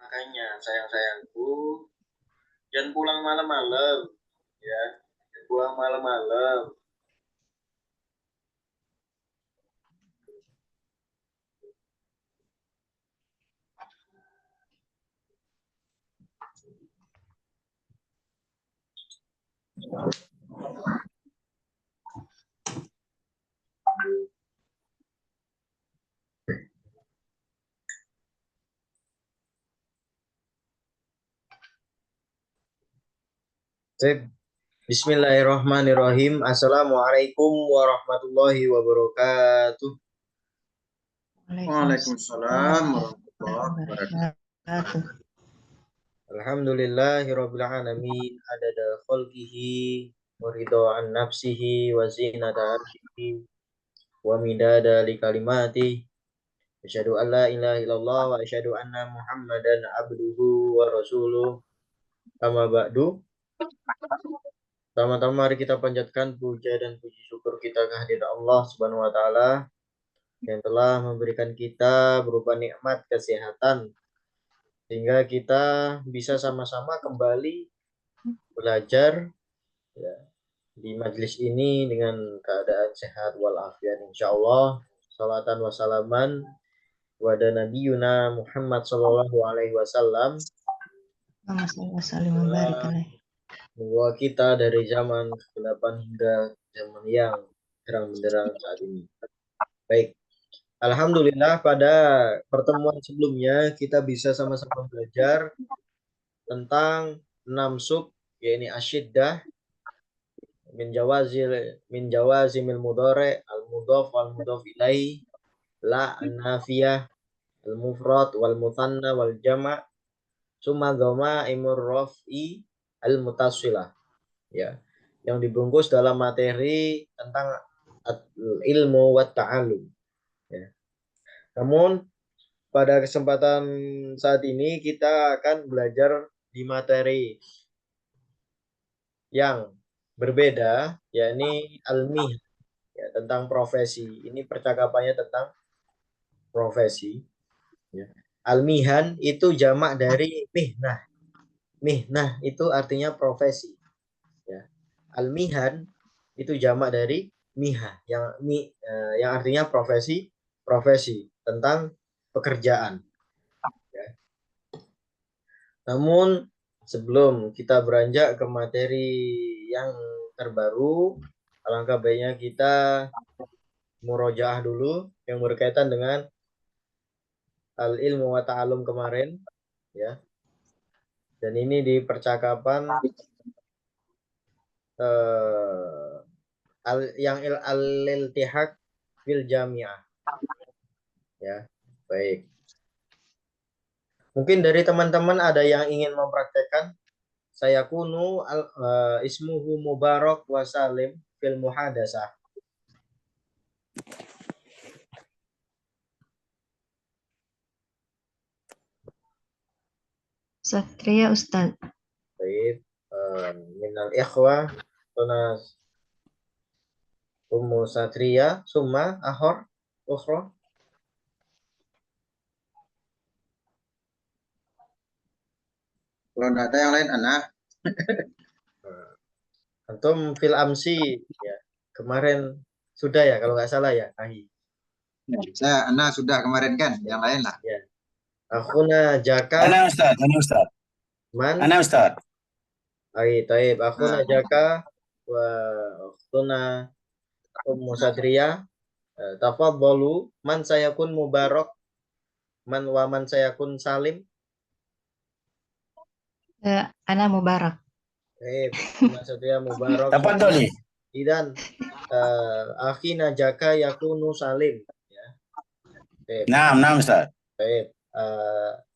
Makanya sayang-sayangku, jangan pulang malam-malam, ya. Jangan pulang malam-malam. Bismillahirrahmanirrahim. Assalamualaikum warahmatullahi wabarakatuh. Waalaikumsalam warahmatullahi wabarakatuh. Alhamdulillahirabbil alamin adada khalqihi wa ridha nafsihi wa zinata arsyihi wa midada likalimati. Asyhadu an la ilaha illallah wa asyhadu anna Muhammadan abduhu wa rasuluh. Amma ba'du. Pertama-tama mari kita panjatkan puja dan puji syukur kita kehadirat Allah Subhanahu wa taala yang telah memberikan kita berupa nikmat kesehatan sehingga kita bisa sama-sama kembali belajar, ya, di majelis ini dengan keadaan sehat walafiat insyaallah. Salatan wassalaman wada nabiyuna Muhammad sallallahu alaihi wasallam. Membawa kita dari zaman kegelapan hingga zaman yang terang benderang saat ini. Baik. Alhamdulillah pada pertemuan sebelumnya kita bisa sama-sama belajar tentang 6 sub, yaitu asyiddah, min jawazimil mudhari, al mudhaf wal mudhaf ilaih, la an-nafiyah, al mufrad wal muthanna wal jama', summa dhamaimur raf'i al mutassilah, ya, yang dibungkus dalam materi tentang ilmu wa ta'alum, ya. Namun pada kesempatan saat ini kita akan belajar di materi yang berbeda, yakni almih, ya, tentang profesi. Ini percakapannya tentang profesi, ya. Almihan itu jamak dari mihnah. Mihnah itu artinya profesi, ya. Almihan itu jamak dari miha yang artinya profesi tentang pekerjaan, ya. Namun sebelum kita beranjak ke materi yang terbaru, alangkah baiknya kita murojaah dulu yang berkaitan dengan al-ilmu wa ta'alum kemarin, ya. Dan ini di percakapan yang al-iltihaq fil jami'ah, ya. Baik. Mungkin dari teman-teman ada yang ingin mempraktekkan. Saya kunu ismuhu Mubarak wa Salim fil muhadasah. Satria Ustaz. Baik, minal ikhwah tunas Ummu Satria summa ahor ukhra. Kalau nggak ada yang lain, anak. Antum fil amsi ya. Kemarin sudah ya kalau nggak salah ya, Ahi. Anak sudah kemarin kan, yang lain lah. Ya. Akhuna jaka Ana Ustaz, man. Ana Ustaz. Ahi, taib. Akhuna Nah, jaka wa akhtuna Ummu Sadriyah. Tafadhalu man sayakun mubarak man sayakun salim. Ana Mubarak. Taib. Ummu Sadriyah mubarak. Tafadhali. Idan akhina jaka yakunu salim. Ya. Taib. Naam Ustaz. Baik.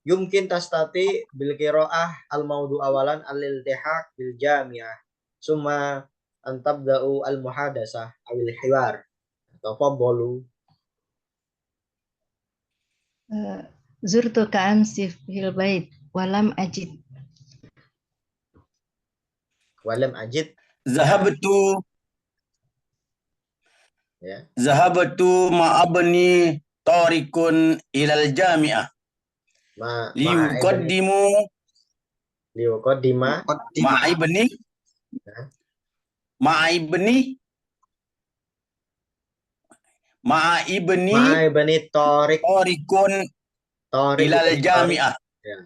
Yumkin tastati bil qiraah al maudu awalan al iltihaq bil jami'ah summa antabda'u al muhadasah awil hiwar. Tafadhalu. Zurtu ka'amsi fil bait walam ajid. Walam ajid Zahabtu ya. Zahabtu ma'abni tarikun ilal jami'ah. Liuqaddimu Liuqaddima ma'ibni ma'ibni ma'ibni Tariq tarikun ilal Tariq jami'ah. ya.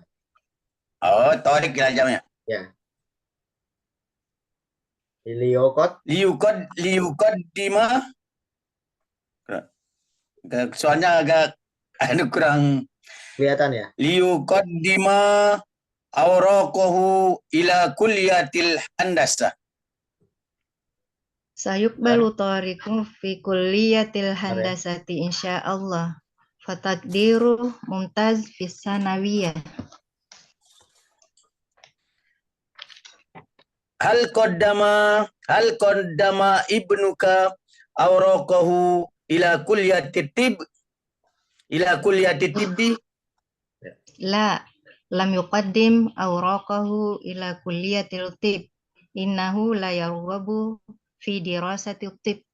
Oh, tarik ilal jami'ah. Ya. Liuqaddima soalnya agak kurang Kelihatan ya. liuqaddima awraqahu ila kulliyatil handasah. Sayuqbalu tariqu fi kulliyatil handasati insyaallah. Fatakdiru mumtaz fis sanawiyah. Hal qaddama ibnuka awraqahu ila kulliyati tibbi. La lam yuqaddim awraqahu ila kulliyatil tib. Innahu la yarghabu fi dirasati tib.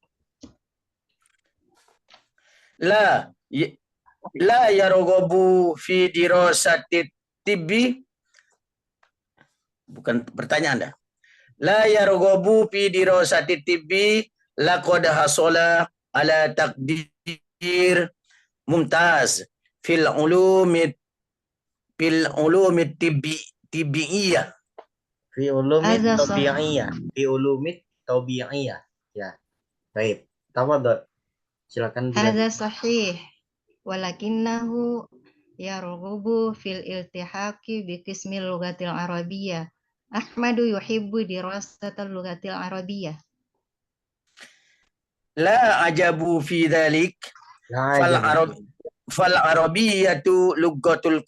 La yarghabu fi dirasati tibbi. Bukan pertanyaan dah. La yarghabu fi dirasati tibbi laqad hasala ala takdir mumtaz fil ulumi tibbiyah. Fi ulumit Hadza tabi'iyah. Fi ulumit tabi'iyah. Ya. Baik. Tafadhol. Silakan Hadza sahih. Walakinnahu yarghabu fil iltihaqi bi qismil lughatil arabiyyah. Ahmadu yuhibbu dirasatal lughatil arabiyyah. La ajabu fi dhalik. Fal arabiyyatu lughatul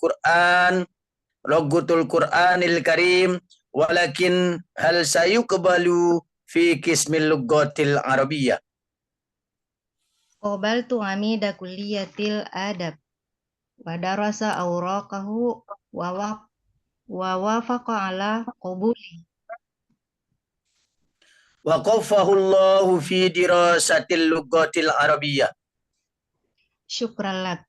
Qur'anil Karim, walakin hal sayuqbalu fi qismil lughatil arabiyyah. Qabaltu amida kulliyatil adab wa darasa awraqahu wa wafaqa ala qabuli. Waqafahu Allahu fi dirasatil lughatil arabiyyah. Syukran lak.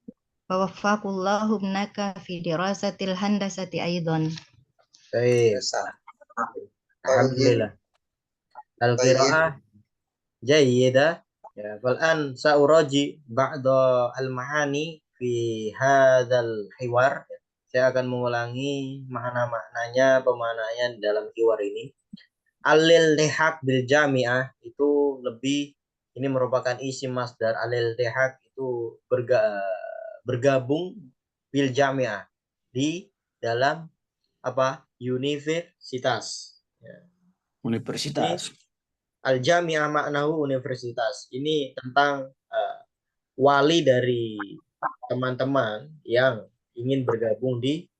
Wa waffaqallahu ibnaka fi dirasatil handasati aidan. Baik. Alhamdulillah. Al-qira'ah jayyidah. Ya, fal'an sa'uraji ba'da al-ma'ani fi hadzal hiwar. Saya akan mengulangi makna-maknanya, pemaknaan dalam hiwar ini. Alil lihaq bil jami'ah itu lebih, ini merupakan isi masdar. Alil lihaq itu bergabung bil jami'ah di dalam apa? Universitas. Ya. Universitas. Al-jami'ah maknahu universitas. Ini tentang wali dari teman-teman yang ingin bergabung di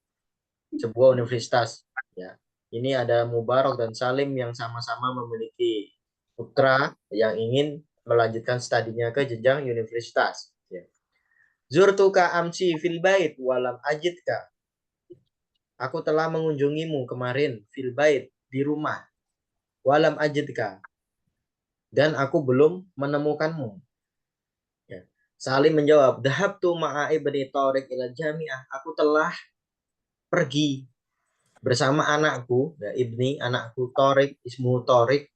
sebuah universitas. Ya. Ini ada Mubarak dan Salim yang sama-sama memiliki putra yang ingin melanjutkan studinya ke jenjang universitas. Ya. Zurtuka amsi fil bait walam ajidka. Aku telah mengunjungimu kemarin fil bait di rumah. Walam ajidka. Dan aku belum menemukanmu. Ya. Salim menjawab, dhahabtu ma'a ibni Tariq ila jami'ah. Aku telah pergi bersama anakku, ya, ibni, anakku Torik, ismu Torik,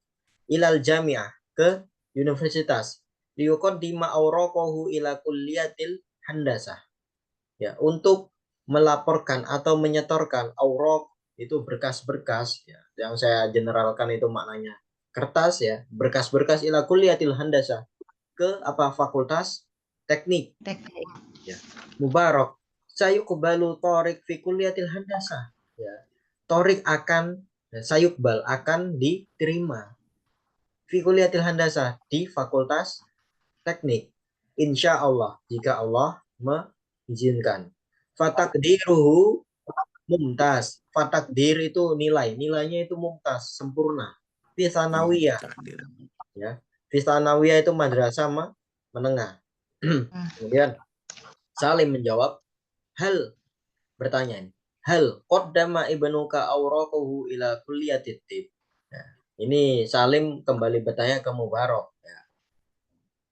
ilal jami'ah, ke universitas. Liyuqaddima awraqahu ila kulliyatil handasah. Ya, untuk melaporkan atau menyetorkan awraq itu berkas-berkas, ya, yang saya generalkan itu maknanya kertas, ya, berkas-berkas ila kulliyatil handasah, ke apa, fakultas teknik. Teknik. Ya. Mubarak, sayuqbalu Torik fi kulliyatil handasah. Ya. Torik akan, sayuqbal akan diterima fi kulliyatil handasah, di fakultas teknik. Insya Allah, jika Allah mengizinkan. Fatakdiruhu mumtaz. Fatakdir itu nilai, nilainya itu mumtaz, sempurna. Fi sanawiyah, Takdir. ya. Fi sanawiyah itu madrasah menengah. Kemudian Salim menjawab, hal, bertanya, hal qaddama ibnuka awraqahu ila kulliyatid tib. Nah, ini Salim kembali bertanya ke Mubarak, ya.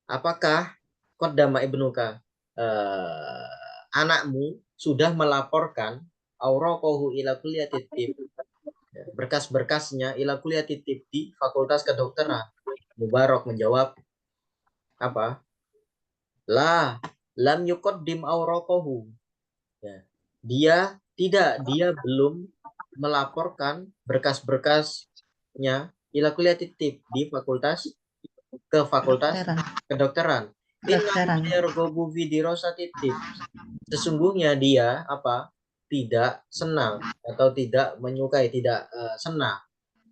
Apakah qaddama ibnuka, anakmu sudah melaporkan awraqahu ila kulliyatid tib, ya, berkas-berkasnya ila kulliyatid tib, di fakultas kedokteran? Mubarak menjawab apa? La lam yuqaddim awraqahu. Ya. Dia belum melaporkan berkas-berkasnya ila kulliyatid tib, di fakultas kedokteran. Kedokteran. Innahu fi dirasatid tib. Sesungguhnya dia apa? Tidak senang atau tidak menyukai, tidak senang.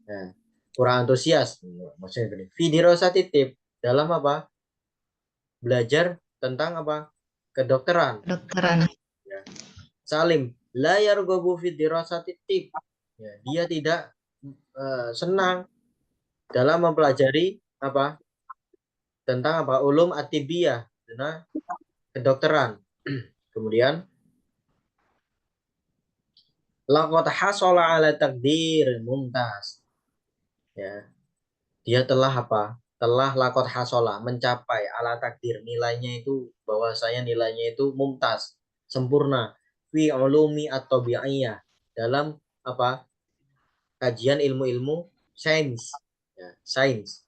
Nah, kurang antusias maksudnya begini. Fi dirasatid tib, dalam apa? Belajar tentang apa? Kedokteran. Kedokteran. Ya. Salim, la yarghabu fi dirasatid tib. Ya, dia tidak senang dalam mempelajari apa? Tentang apa? Ulum atibiyah, tentang kedokteran. Kemudian laqad hasala ala takdir mumtaz. Ya, dia telah apa? Telah laqad hasala, mencapai ala takdir, nilainya itu, bahwasanya nilainya itu mumtaz, sempurna, fi ulumi at-tabi'iyah, dalam apa? Kajian ilmu-ilmu sains, ya, sains.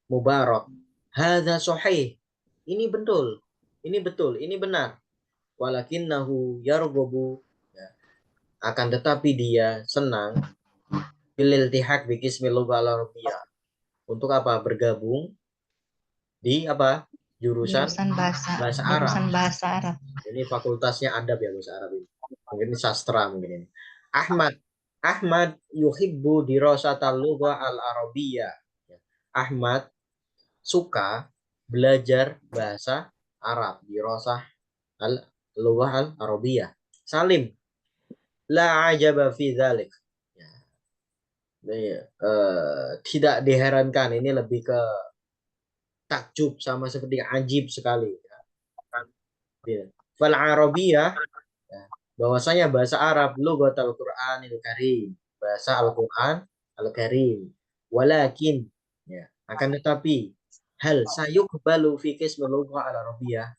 Mubarak, hadza sahih. Ini betul. Ini betul, ini benar. Walakinnahu yarghabu, ya, akan tetapi dia senang bil iltihaq bi qismil lughah al-arabiyyah, untuk apa? Bergabung di apa? Jurusan bahasa Arab. Jurusan bahasa Arab. Ini fakultasnya adab, ya, bahasa Arab ini. Mungkin ini sastra mungkin ini. Ahmad yuhibbu dirasatal lughah al-arabiyyah. Ahmad suka belajar bahasa Arab, dirasah al-lughah al-arabiyyah. Salim, la ajaba fi dzalik. Tidak diherankan, ini lebih ke takjub, sama seperti ajib sekali. Fal arabiyah, ya, bahwasanya bahasa Arab lughatul Qur'anil Karim, bahasa Al-Qur'an Al-Karim. Walakin, ya, akan tetapi, hal sayuqbalu fi qismil lughah al-arabiyyah,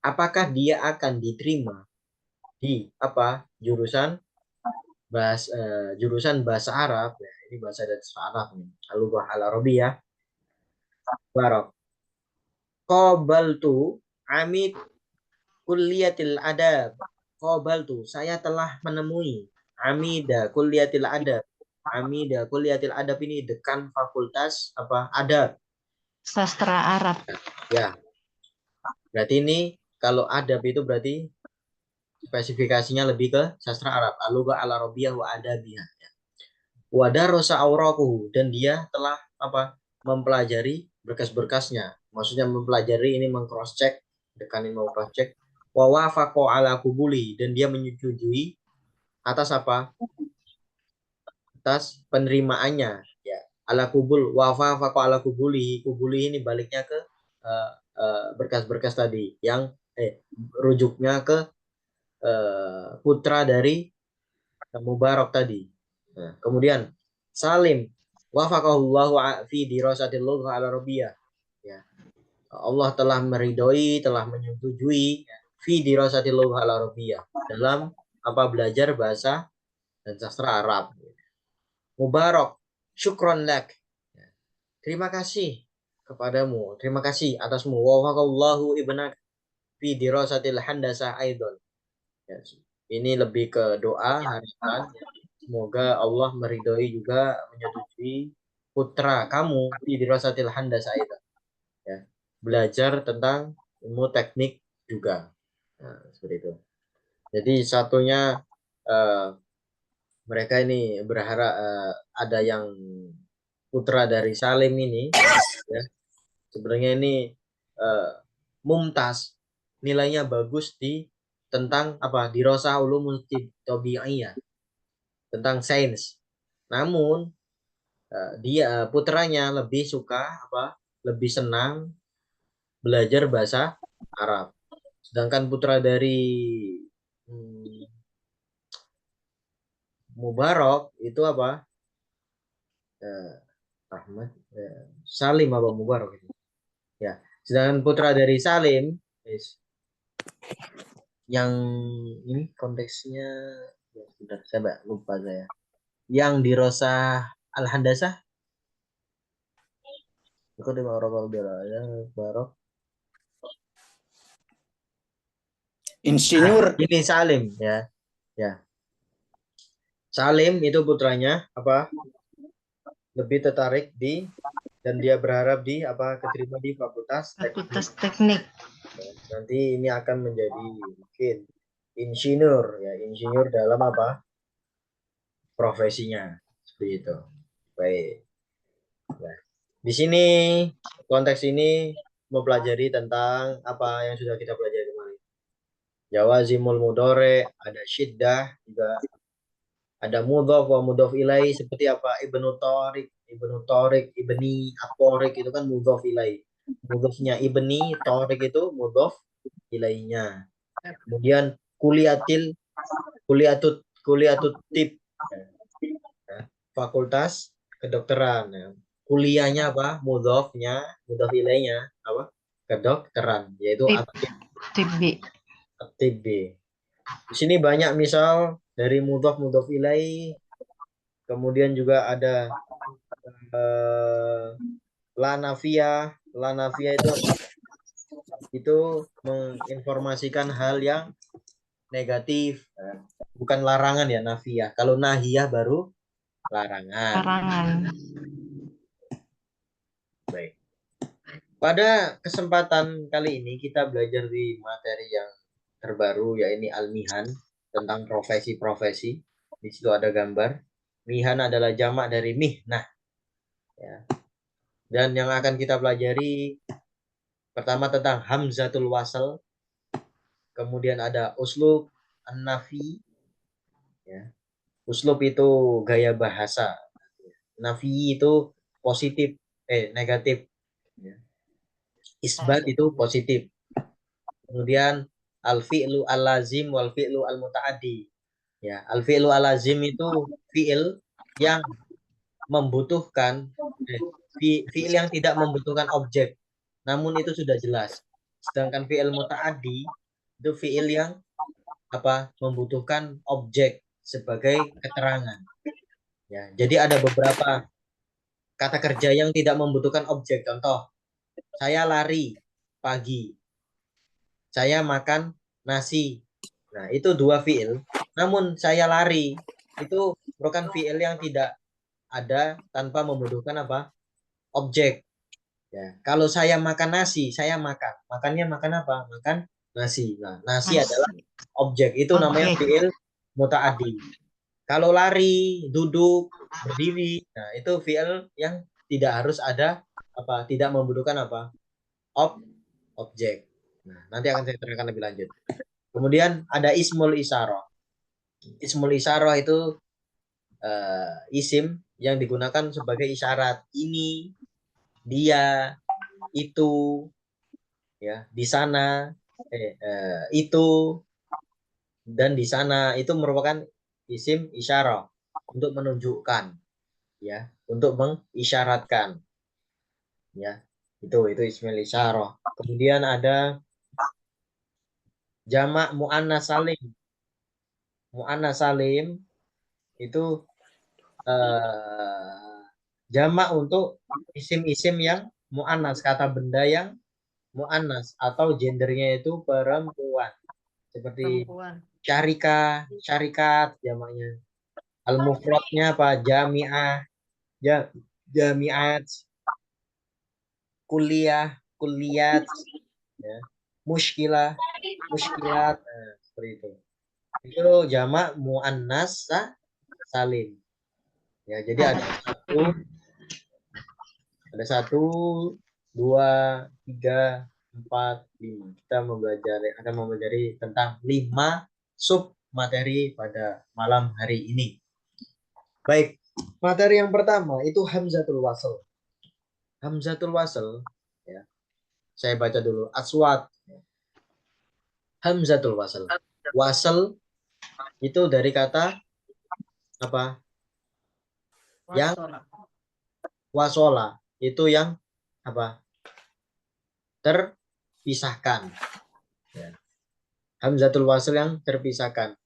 apakah dia akan diterima di apa? Jurusan bahasa Arab, ya, ini bahasa Arab nih, al-lughah al-arabiyyah. Barok. Qabaltu amid kulliyatil adab. Qabaltu, saya telah menemui amida kulliyatil adab. Amida kulliyatil adab ini dekan fakultas apa? Adab. Sastra Arab. Ya. Berarti ini kalau adab itu berarti spesifikasinya lebih ke sastra Arab. Al-lughah al-arabiyyah wa adabiyah. Wa darasa awraquhu, dan dia telah apa? Mempelajari berkas-berkasnya. Maksudnya mempelajari ini, meng-cross check, dekanin mau cross check. Wa wafaqa ala kubuli, dan dia menyetujui atas apa? Atas penerimaannya, ya. Ala kubul, wafaqa ala kubuli. Kubuli ini baliknya ke berkas-berkas tadi yang rujuknya ke putra dari Mubarak tadi. Nah, kemudian Salim, wafaqahullahu fi dirasatil lughah al-arabiyyah. Ya. Allah telah meridhoi, telah menyetujui fi dirasatil lughah al-arabiyyah, dalam apa? Belajar bahasa dan sastra Arab. Mubarak, syukron lak. Terima kasih kepadamu, terima kasih atasmu. Wafaqallahu ibnak fi dirasatil handasah aidon. Ya, ini lebih ke doa harapan. Semoga Allah meridhoi juga menyetujui putra kamu di dirasatil handasah aidon. Ya, belajar tentang ilmu teknik juga. Nah, seperti itu. Jadi satunya mereka ini berharap ada yang putra dari Salim ini, ya, sebenarnya ini mumtaz, nilainya bagus di tentang apa dirasa ulumul tabi'iyah, tentang sains. Namun dia putranya lebih suka apa? Lebih senang belajar bahasa Arab. Sedangkan putra dari Mubarak itu apa? Ahmad Salim apa Mubarak itu? Ya. Sedangkan putra dari Salim yang ini konteksnya ya, sudah saya lupa saya. Yang di Rosa Al-Handasah itu di Barok ya Barok. Insinyur. Ini Salim ya. Ya. Salim itu putranya apa? Lebih tertarik di dan dia berharap di apa keterima di fakultas Fakultas Teknik. nanti ini akan menjadi mungkin insinyur ya, insinyur dalam apa profesinya seperti itu. Baik. Nah, di sini konteks ini mempelajari tentang apa yang sudah kita pelajari kemarin. Jawazimul mudhari, ada syiddah, juga ada mudhaf wa mudhaf ilai seperti apa Ibnu Tariq, Ibni At-Tariq itu kan mudhaf ilai. Mudhafnya Ibni Tariq itu mudhaf ilainya. Kemudian kuliatut tib ya, fakultas kedokteran ya. Kuliahnya apa? Mudhaf ilainya apa? Kedokteran, yaitu TB. at-tib. Di sini banyak misal dari mudhaf ilai, kemudian juga ada la nafiyah itu menginformasikan hal yang negatif, bukan larangan ya nafiyah. Kalau nahiyah baru larangan. Baik. Pada kesempatan kali ini kita belajar di materi yang terbaru yaitu Al-Mihan tentang profesi-profesi. Di situ ada gambar. Mihan adalah jamak dari mihnah. Ya. Dan yang akan kita pelajari pertama tentang hamzatul wasl, kemudian ada uslub an-nafi. Ya. Uslub itu gaya bahasa. Nafi itu positif, negatif. Ya. Isbat itu positif. Kemudian al-fi'lu al-lazim wal fi'lu al-muta'addi. Ya, al-fi'lu al-lazim itu fi'il yang membutuhkan fi'il yang tidak membutuhkan objek. Namun itu sudah jelas. Sedangkan fi'il muta'addi itu fi'il yang apa? Membutuhkan objek sebagai keterangan. Ya, jadi ada beberapa kata kerja yang tidak membutuhkan objek. Contoh, saya lari pagi. Saya makan nasi. Nah, itu dua fi'il. Namun saya lari itu merupakan fi'il yang tidak ada tanpa membutuhkan apa? Objek. Ya, kalau saya makan nasi, saya makan. Makannya makan apa? Makan nasi. Nah, nasi adalah objek. Itu namanya fi'il muta'addi. Kalau lari, duduk, berdiri, nah itu fi'il yang tidak harus ada apa? Tidak membutuhkan apa? Objek. Nah, nanti akan saya terangkan lebih lanjut. Kemudian ada ismul isyarah. Ismul isyarah itu isim yang digunakan sebagai isyarat. Ini, dia, itu, ya, di sana, itu, dan di sana itu merupakan isim isyarah untuk menunjukkan, ya, untuk mengisyaratkan, ya, itu ismul isyarah. Kemudian ada jamak muannas salim. Muannas salim itu jamak untuk isim-isim yang mu'annas, kata benda yang mu'annas atau gendernya itu perempuan. Seperti Perempuan. syarika, syarikat jamaknya. Al-mufradnya apa? Jami'ah, jami'at, kuliah, kuliat, ya. Muskilah, muskilat, nah, seperti itu. Itu jamak muannas salim. Ya, jadi ada satu, dua, tiga, empat, lima. Kita akan mempelajari tentang 5 sub materi pada malam hari ini. Baik, materi yang pertama itu hamzatul wasl. Hamzatul wasl, ya. Saya baca dulu. Aswat. Hamzatul wasl. Wasl itu dari kata apa? Yang wasola. Itu yang apa? Terpisahkan. Ya. Hamzatul wasl yang terpisahkan.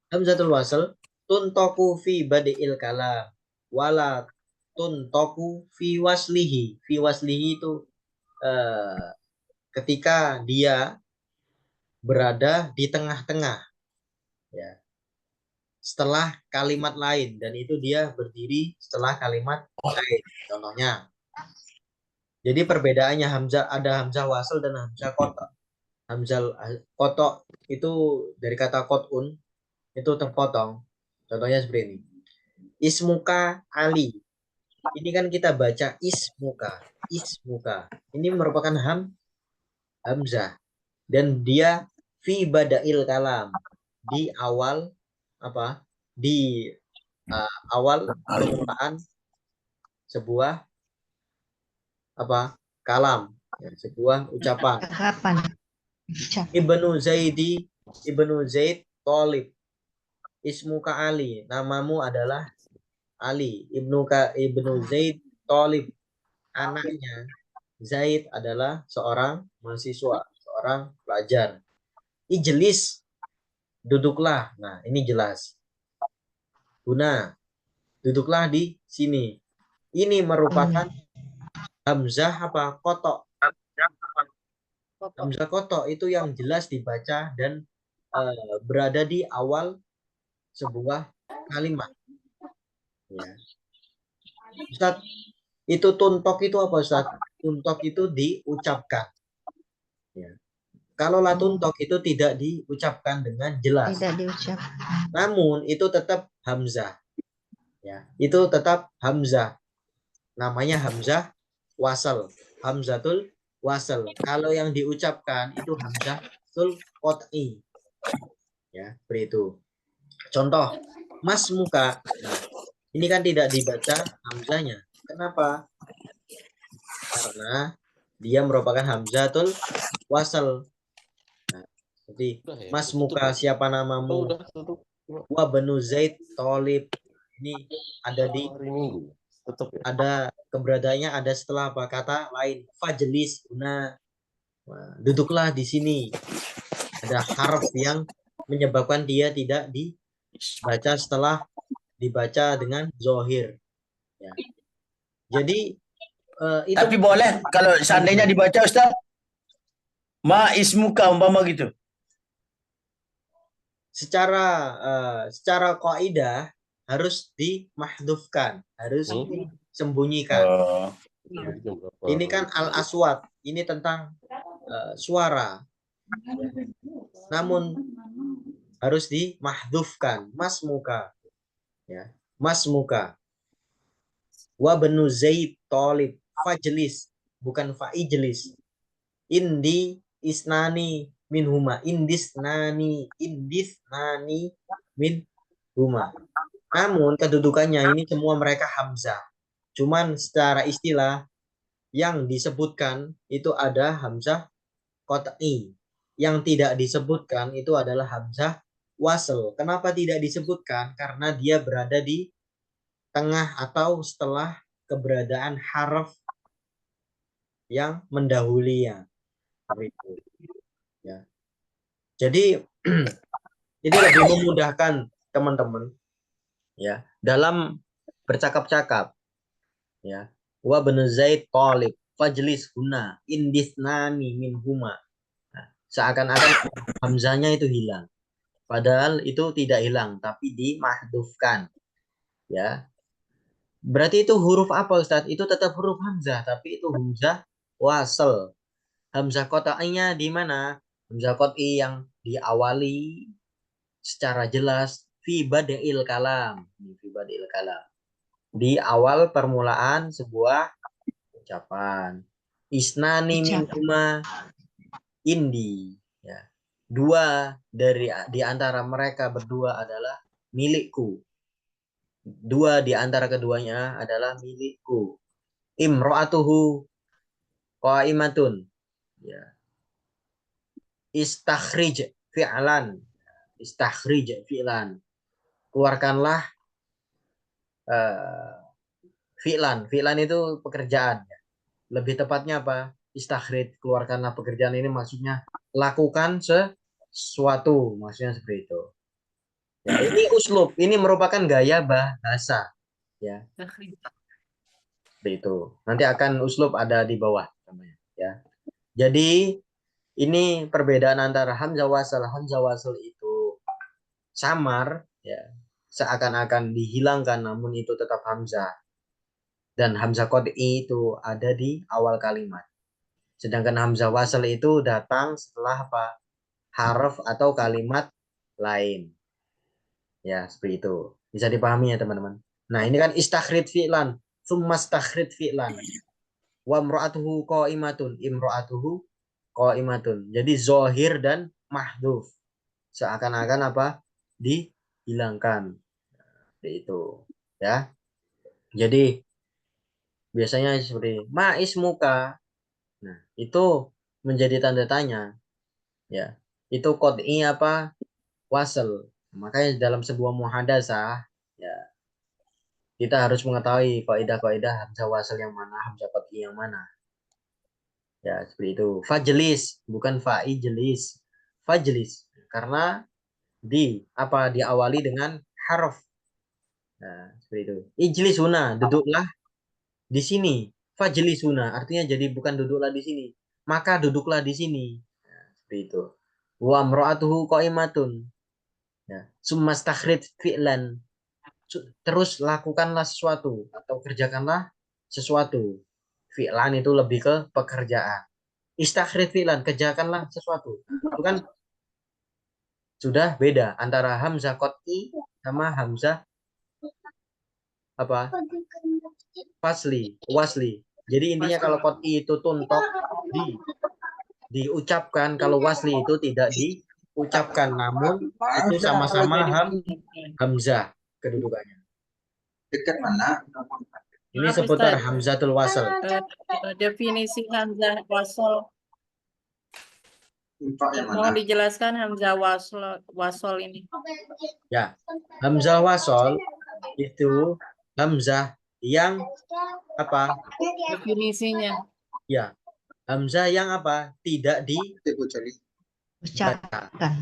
Hamzatul wasl tuntoku fi badi'il kalam wala tuntoku fi waslihi. Fi waslihi itu ketika dia berada di tengah-tengah, ya, setelah kalimat lain, dan itu dia berdiri setelah kalimat lain. Contohnya, jadi perbedaannya ada hamzah wasl dan hamzah kotok. Hamzah kotok itu dari kata kotun, itu terpotong. Contohnya seperti ini. Ismuka Ali. Ini kan kita baca ismuka. Ismuka. Ini merupakan hamzah. Dan dia fi badail kalam. Di awal apa? Di awal permulaan sebuah apa? Kalam. Ya, sebuah ucapan. Kapan? Ibnu Zaid Thalib. Ismuka Ali. Namamu adalah Ali. Ibnu Zaid Thalib. Anaknya Zaid adalah seorang mahasiswa, seorang pelajar. Ijlis, duduklah. Nah, ini jelas. Guna, duduklah di sini. Ini merupakan hamzah apa? Kotok. Hamzah kotok itu yang jelas dibaca dan berada di awal sebuah kalimat. Ya. Ustaz, itu tuntok itu apa, Ustaz? Tuntok itu diucapkan. Ya. Kalau tuntok itu tidak diucapkan dengan jelas. Tidak diucap. Namun itu tetap hamzah. Ya, itu tetap hamzah. Namanya hamzah wasal. Hamzatul wasal. Kalau yang diucapkan itu hamzatul qot'i. Ya, seperti itu. Contoh, mas muka. Nah, ini kan tidak dibaca hamzahnya. Kenapa? Karena dia merupakan hamzatul wasal. Nah, seperti mas muka, siapa namamu? Wa benu Zaid Thalib. Ini ada di ada keberadaannya ada setelah apa kata lain. Fajlis una. Nah, duduklah di sini. Ada harf yang menyebabkan dia tidak dibaca setelah dibaca dengan zohir. Ya. Jadi itu Tapi boleh kalau seandainya dibaca Ustaz, ma ismuka umpama gitu. Secara kaidah harus dimahdufkan, harus disembunyikan. Ini kan al-aswat, ini tentang suara. Namun harus dimahdufkan, mas muka. Ya, mas muka. Wa benu Zaid Thalib fajlis, bukan faijlis. Indi isnani min huma, indisnani min huma. Namun kedudukannya ini semua mereka hamzah. Cuman secara istilah yang disebutkan itu ada hamzah qot'i. Yang tidak disebutkan itu adalah hamzah wasl. Kenapa tidak disebutkan? Karena dia berada di tengah atau setelah keberadaan harf yang mendahulinya. Ya. Jadi ini lebih memudahkan teman-teman ya, dalam bercakap-cakap, ya, wa bin Zaid talib fajlis huna indisnani min huma. Nah, seakan-akan hamzahnya itu hilang, padahal itu tidak hilang tapi dimahdufkan, ya. Berarti itu huruf apa Ustadz? Itu tetap huruf hamzah tapi itu hamzah wasl. Hamzah qat'iynya di mana? Hamzah qat'i yang diawali secara jelas fi bada'il kalam, fi bada'il kalam, di awal permulaan sebuah ucapan. Isnani min Ucap. huma indi, ya. Dua dari di antara mereka berdua adalah milikku. Dua di antara keduanya adalah milikku. Imro'atuhu qaimatun, ya. Istakhrij fi'lan, istakhrij fi'lan, keluarkanlah fi'lan. Fi'lan itu pekerjaan, ya. Lebih tepatnya apa? Istakhrij, keluarkanlah pekerjaan, ini maksudnya lakukan sesuatu, maksudnya seperti itu. Ya, ini uslub, ini merupakan gaya bahasa, ya. Seperti itu. Nanti akan uslub ada di bawah namanya, ya. Jadi ini perbedaan antara hamzah wasal. Hamzah wasal itu samar, ya, seakan-akan dihilangkan namun itu tetap hamzah. Dan hamzah qat'i itu ada di awal kalimat. Sedangkan hamzah wasal itu datang setelah apa? Harf atau kalimat lain. Ya, seperti itu. Bisa dipahami ya, teman-teman. Nah, ini kan istakhrij fi'lan, summa istakhrij fi'lan. Wa imra'atuhu qa'imatun, imra'atuhu qa'imatun. Jadi zohir dan mahdhuf. Seakan-akan apa? Dihilangkan. Seperti itu. Ya. Jadi biasanya seperti ma ismuka. Nah, itu menjadi tanda tanya, ya. Itu qat'i apa? Wasl. Makanya dalam sebuah muhadasah, ya, kita harus mengetahui kaidah-kaidah hamzah wasl yang mana, hamzah qat'i yang mana. Ya, seperti itu. Fajlis, bukan fa'ijlis. Fajlis. Karena diawali dengan harf. Nah, seperti itu. Ijlis huna, duduklah di sini. Fajlis huna, artinya jadi bukan duduklah di sini, maka duduklah di sini. Nah, seperti itu. Wa imra'atuhu qa'imatun. Ya, summa stakhrij fi'lan. Terus lakukanlah sesuatu atau kerjakanlah sesuatu. Fi'lan itu lebih ke pekerjaan. Istakhrij fi'lan, kerjakanlah sesuatu. Itu kan sudah beda antara hamzah qat'i sama hamzah apa? Wasli. Jadi intinya kalau qat'i itu tuntok diucapkan, kalau wasli itu tidak diucapkan, namun itu sama-sama hamzah kedudukannya. Dekat mana? Ini Maaf, seputar Ustaz. hamzatul wasl. Definisi hamzah wasol. Infak yang Mau mana? dijelaskan hamzah wasol ini. Ya, hamzah wasl itu hamzah yang apa? Definisinya. Ya, hamzah yang apa? Tidak dibaca. Ucapkan.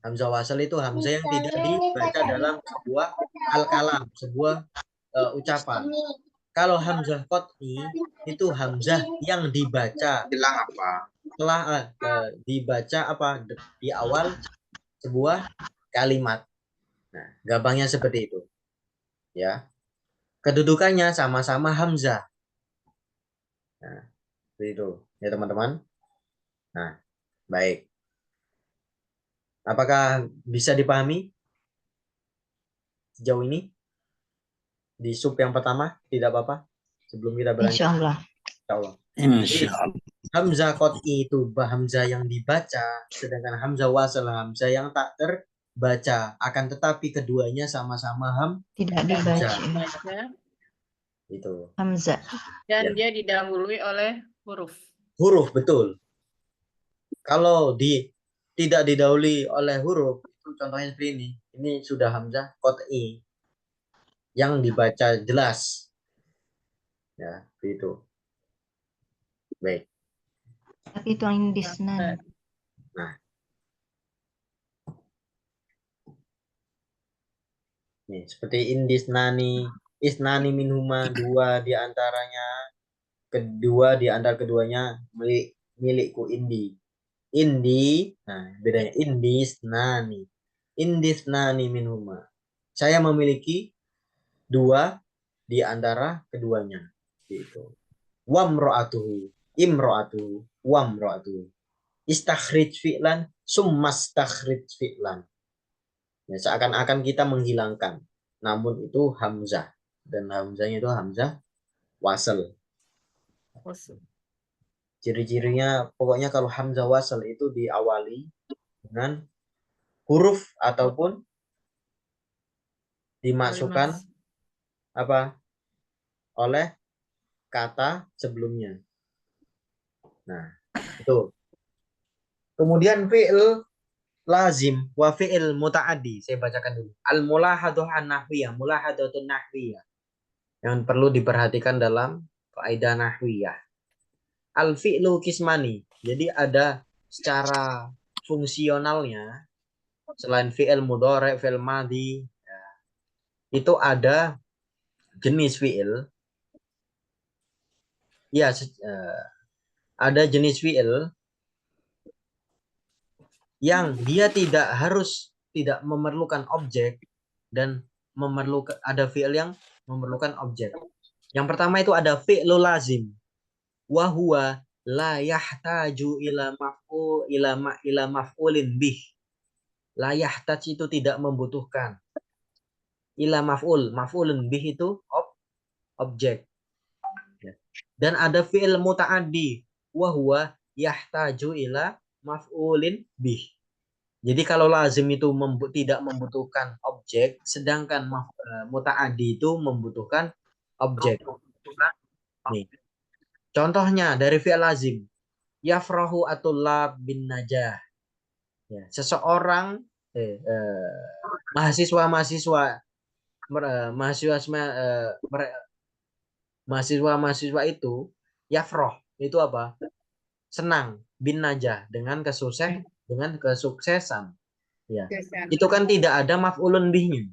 Hamzah wasl itu hamzah yang tidak dibaca dalam sebuah al-kalam, sebuah ucapan. Kalau hamzah qat'i itu hamzah yang dibaca Bilang apa? setelah dibaca apa? Di awal sebuah kalimat. Nah, gampangnya seperti itu. Ya. Kedudukannya sama-sama hamzah. Nah, seperti itu ya, teman-teman. Nah, baik. Apakah bisa dipahami sejauh ini? Di sub yang pertama, tidak apa-apa. Sebelum kita berlanjut, Insya Allah. insya Allah. Insyaallah. Hamzah qat'i itu hamzah yang dibaca, sedangkan hamzah wasl hamzah yang tak terbaca. Akan tetapi keduanya sama-sama Tidak dibaca. Baca. itu. Hamzah. Dan Ya. dia didahului oleh huruf. Huruf, betul. Kalau tidak didahului oleh huruf, itu contohnya seperti ini. Ini sudah hamzah qat'i yang dibaca jelas. Ya, begitu. Baik. Tapi itu indisnan. Nah, Nih, seperti indisnani, isnani minhuma, dua di antaranya, kedua di antara keduanya milikku Indi. Indi, nah bedanya indisnani minhuma. Saya memiliki dua di antara keduanya. Gitu. Imro'atuhu, wamro'atuhu. Istakhrij fi'lan, summastakhrij fi'lan. Ya, seakan-akan kita menghilangkan. Namun itu hamzah. Dan hamzahnya itu hamzah wasal. Ciri-cirinya pokoknya kalau hamzah wasal itu diawali dengan huruf ataupun dimasukkan apa oleh kata sebelumnya. Nah, itu. Kemudian fi'il lazim wa fi'il muta'addi. Saya bacakan dulu. Al-mulahadhah an-nahwiyah, mulahadhatun nahwiyah. Yang perlu diperhatikan dalam kaidah nahwiyah. Al-fi'lu kismani. Jadi ada secara fungsionalnya selain fi'il mudhari', fi'il madhi, ya, itu ada jenis fi'il. Ya, ada jenis fi'il yang dia tidak memerlukan objek dan ada fi'il yang memerlukan objek. Yang pertama itu ada fi'lu lazim. Wa huwa la yahtaju ila maf'ulin bih. La yahtaj itu tidak membutuhkan. Ila maf'ulun bih itu objek. Dan ada fi'il muta'addi. Wa huwa yahtaju ila maf'ulin bih. Jadi kalau lazim itu tidak membutuhkan objek, sedangkan muta'addi itu membutuhkan objek. Nih. Contohnya dari fi'il lazim. Yafrahu atullab bin najah. Ya, seseorang mahasiswa itu yafrah itu apa? Senang bin najah dengan kesuksesan. Ya. Itu kan tidak ada maf'ulun bihnya.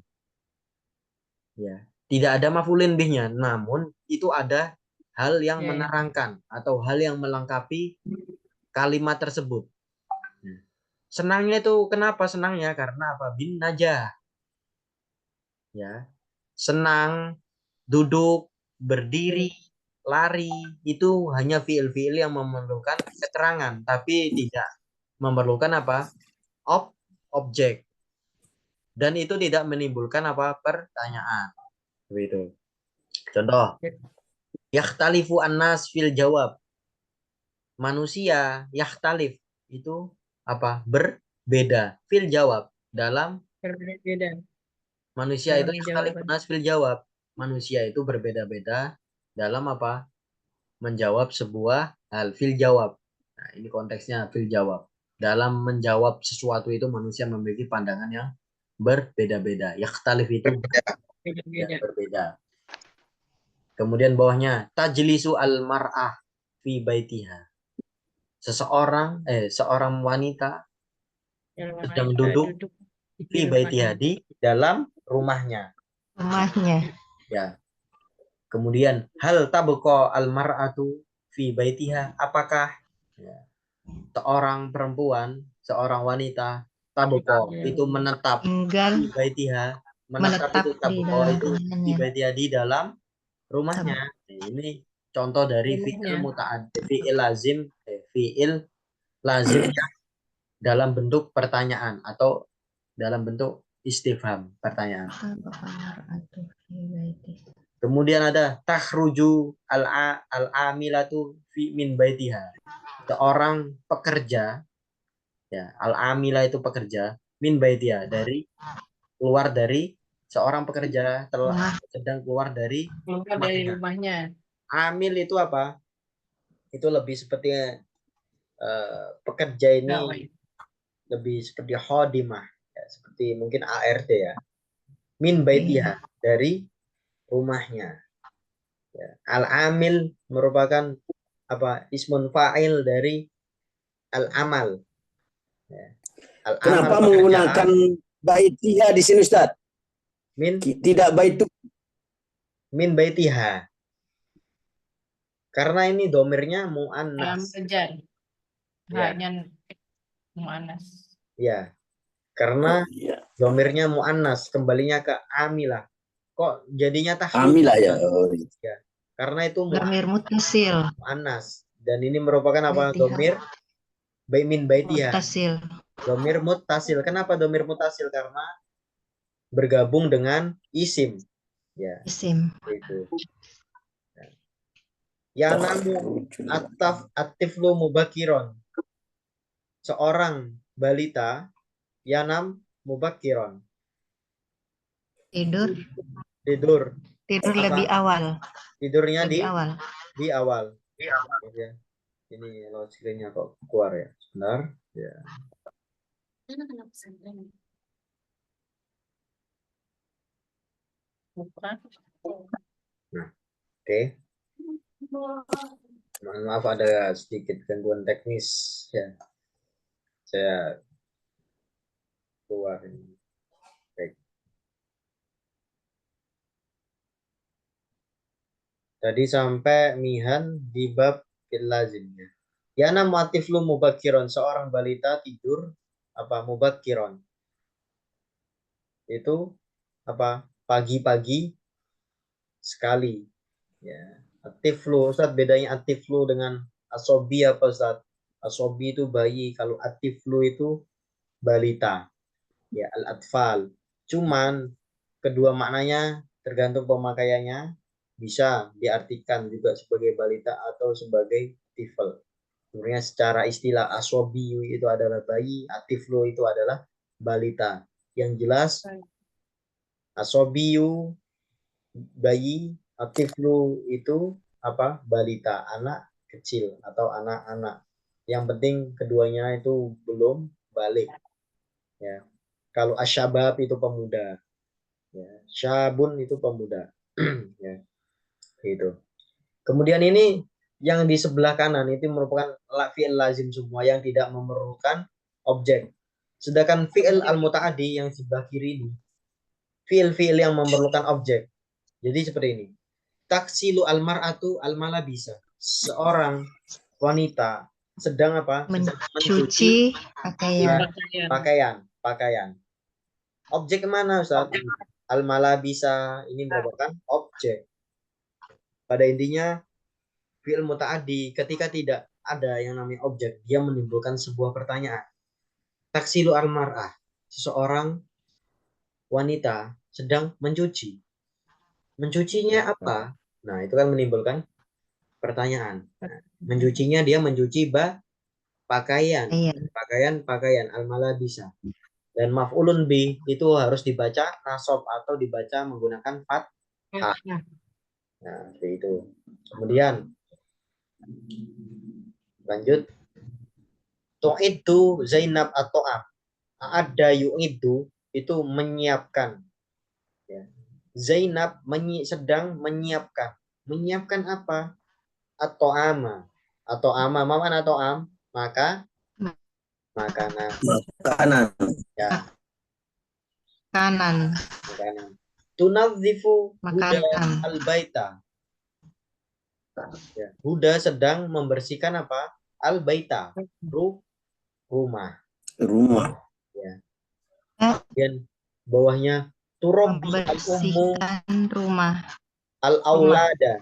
Ya, tidak ada maf'ulun bihnya, namun itu ada hal yang menerangkan atau hal yang melengkapi kalimat tersebut. Senangnya itu kenapa senangnya? Karena apa? Bin najah. Ya. Senang, duduk, berdiri, lari, itu hanya fiil-fiil yang memerlukan keterangan, tapi tidak memerlukan apa? Objek. Dan itu tidak menimbulkan apa? Pertanyaan. Begitu. Contoh. Yakhtalifu annas fil jawab. Manusia yakhtalif itu apa? Berbeda. Fil jawab dalam Berbeda. manusia itu yakhtalif annas fil jawab. Manusia itu berbeda-beda dalam apa? Menjawab sebuah hal. Fil jawab. Nah, ini konteksnya fil jawab. Dalam menjawab sesuatu itu manusia memiliki pandangan yang berbeda-beda. Yakhtalif itu berbeda. Kemudian bawahnya tajlisu al-mar'ah fi baitiha. Seorang wanita sedang duduk fi baitiha di dalam rumahnya. Ya. Kemudian hal tabqa al-mar'atu fi baitiha, apakah seorang wanita tabqa itu menetap fi baitiha, menetap itu tabqa itu fi baitiha di dalam rumahnya. Ini contoh dari fi'il muta'addi, fi'il lazim dalam bentuk pertanyaan atau dalam bentuk istifham, pertanyaan. Kemudian ada takhruju al-amilatu fi min baitiha. Seorang pekerja, ya, al-amila itu pekerja, min baitiha, keluar dari seorang pekerja sedang keluar dari rumahnya. Amil itu apa? Itu lebih seperti pekerja ini lebih seperti khodimah, ya, seperti mungkin ART ya. Min baitiha, dari rumahnya. Ya. Al-amil merupakan apa? Ismun fa'il dari al-amal. Ya. Kenapa menggunakan baitiha di sini, Ustaz? Tidak baik itu. min baitiha. Karena ini domirnya Dalam mu'annas. belajar. Ya. Hanya mu'anas. Ya. Karena Iya. domirnya mu'annas, kembalinya ke amilah. Kok jadinya tahlil? Amilah ya. Karena itu Dhamir muttasil. mu'annas. Dan ini merupakan apa? Baitiha. Domir min baitiha. Muttasil. Domir muttasil. Kenapa domir muttasil? Karena bergabung dengan isim. Ya, Isim. itu. Ya namu atiflu mubakiron. Seorang balita yanam mubakiron. Tidur. Tidur. Tidur Apa? lebih awal. Tidurnya Lebih awal. di awal. Ya. Ini load screen-nya kok keluar ya. Sebentar. Ya. Bukan. Oke. Mohon maaf ada sedikit gangguan teknis ya. Saya keluar ini. Baik. Tadi sampai mihan di bab fil lazimnya. Yana mu'atiflu mubakiron. Seorang balita tidur apa mubakiron. Itu apa? Pagi-pagi sekali. Ya. Atiflu, Ustaz, bedanya atiflu dengan asobi apa Ustaz? Asobi itu bayi, kalau atiflu itu balita. Ya, al-atfal. Cuman kedua maknanya tergantung pemakaiannya, bisa diartikan juga sebagai balita atau sebagai tifl. Sebenarnya secara istilah asobi itu adalah bayi, atiflu itu adalah balita. Yang jelas asobiyu bayi, atiflu itu apa? Balita, anak kecil atau anak-anak. Yang penting keduanya itu belum balik. Ya. Kalau asyabab itu pemuda. Ya. Syabun itu pemuda. Ya. Gitu. Kemudian ini yang di sebelah kanan itu merupakan fi'il lazim semua yang tidak memerlukan objek. Sedangkan fi'il al-muta'addi yang sebelah kiri ini fi'il-fi'il yang memerlukan objek. Jadi seperti ini. Taksilu al-mar'atu al-malabisa. Seorang wanita sedang apa? Sedang Mencuci pakaian. pakaian. Objek mana Ustaz? Al-malabisa ini merupakan objek. Pada intinya fi'il muta'addi ketika tidak ada yang namanya objek, dia menimbulkan sebuah pertanyaan. Taksilu al-mar'ah. Seseorang wanita sedang mencuci. Mencucinya apa? Nah, itu kan menimbulkan pertanyaan. Nah, mencucinya dia mencuci pakaian. Pakaian al-malabisa. Dan maf'ulun bi itu harus dibaca nasab atau dibaca menggunakan fathah. Nah, seperti itu. Kemudian lanjut. Tu'iddu Zainab at-ta'am. Ada yu'iddu itu menyiapkan. Ya. Zainab sedang menyiapkan. Menyiapkan apa? At-ta'ama. At-ta'ama. Mana at-ta'am? Makanan. Kanan. Ya. Kanan. Makanan. Tunadzifu Huda Makanan. al-baita. Ya. Huda sedang membersihkan apa? Al-baita. Rumah. Ya. Kemudian bawahnya turabbi al-ummu Membersihkan rumah. al-aulada.